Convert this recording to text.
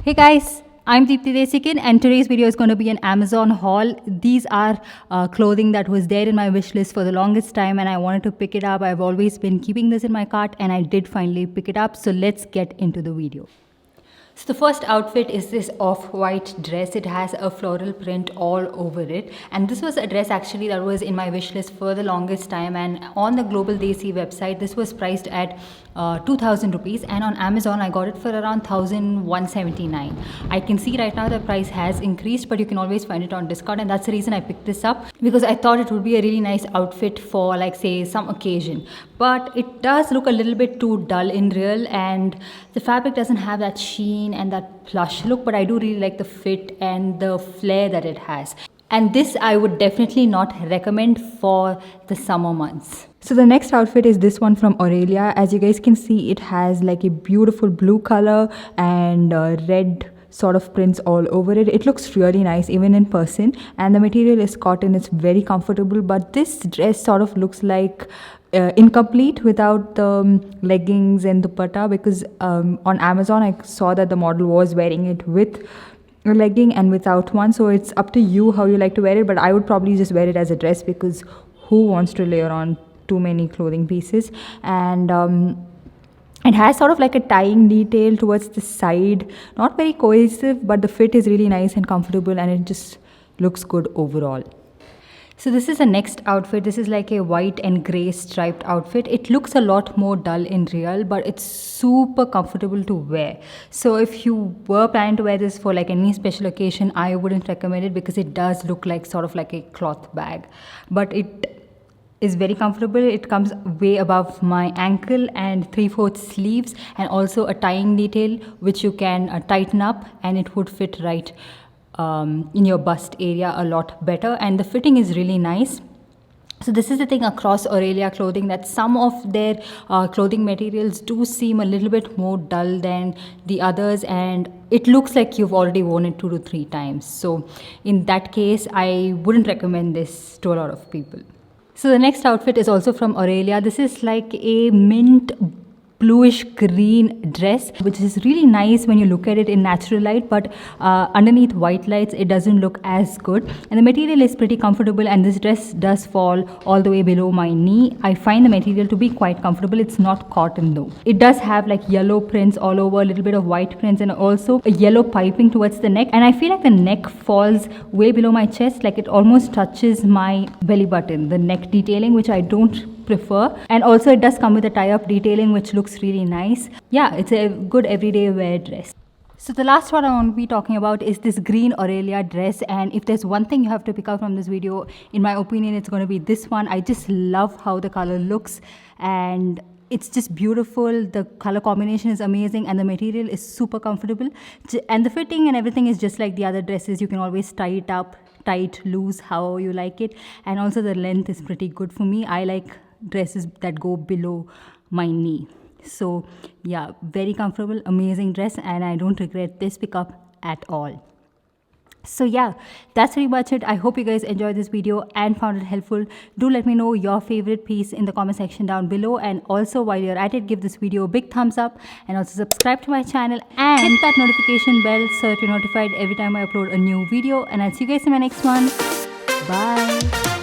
Hey guys, I'm Deepthi Desikan and today's video is going to be an Amazon haul. These are clothing that was there in my wish list for the longest time and I wanted to pick it up. I've always been keeping this in my cart and I did finally pick it up. So let's get into the video. So the first outfit is this off-white dress. It has a floral print all over it, and this was a dress actually that was in my wish list for the longest time, and on the Global Desi website this was priced at 2000 rupees, and on Amazon I got it for around 1179. I can see right now the price has increased, but you can always find it on discount, and that's the reason I picked this up, because I thought it would be a really nice outfit for, like, say, some occasion. But it does look a little bit too dull in real, and the fabric doesn't have that sheen and that plush look, but I do really like the fit and the flare that it has. And this I would definitely not recommend for the summer months. So the next outfit is this one from Aurelia. As you guys can see, it has like a beautiful blue color and red sort of prints all over it. It looks really nice even in person, and the material is cotton. It's very comfortable, but this dress sort of looks like incomplete without the leggings and dupatta, because on Amazon I saw that the model was wearing it with a legging and without one. So it's up to you how you like to wear it, but I would probably just wear it as a dress, because who wants to layer on too many clothing pieces? And it has sort of like a tying detail towards the side, not very cohesive, but the fit is really nice and comfortable, and it just looks good overall. So this is the next outfit. This is like a white and grey striped outfit. It looks a lot more dull in real, but it's super comfortable to wear. So if you were planning to wear this for like any special occasion, I wouldn't recommend it, because it does look like sort of like a cloth bag. But it is very comfortable. It comes way above my ankle and 3/4 sleeves, and also a tying detail which you can tighten up, and it would fit right in your bust area a lot better, and the fitting is really nice. So this is the thing across Aurelia clothing, that some of their clothing materials do seem a little bit more dull than the others, and it looks like you've already worn it 2 to 3 times. So in that case, I wouldn't recommend this to a lot of people. So the next outfit is also from Aurelia. This is like a mint bluish green dress, which is really nice when you look at it in natural light, but underneath white lights it doesn't look as good, and the material is pretty comfortable, and this dress does fall all the way below my knee. I find the material to be quite comfortable. It's not cotton though. It does have like yellow prints all over, a little bit of white prints, and also a yellow piping towards the neck, and I feel like the neck falls way below my chest, like it almost touches my belly button, the neck detailing, which I don't prefer. And also it does come with a tie-up detailing, which looks really nice. Yeah, it's a good everyday wear dress. So the last one I want to be talking about is this green Aurelia dress, and if there's one thing you have to pick out from this video, in my opinion, it's going to be this one. I just love how the color looks, and it's just beautiful. The color combination is amazing, and the material is super comfortable, and the fitting and everything is just like the other dresses. You can always tie it up tight, loose, how you like it, and also the length is pretty good for me. I like dresses that go below my knee. So yeah, very comfortable, amazing dress, and I don't regret this pickup at all. So yeah, that's pretty much it. I hope you guys enjoyed this video and found it helpful. Do let me know your favorite piece in the comment section down below, and also while you're at it, give this video a big thumbs up, and also subscribe to my channel and hit that notification bell so that you're notified every time I upload a new video. And I'll see you guys in my next one. Bye.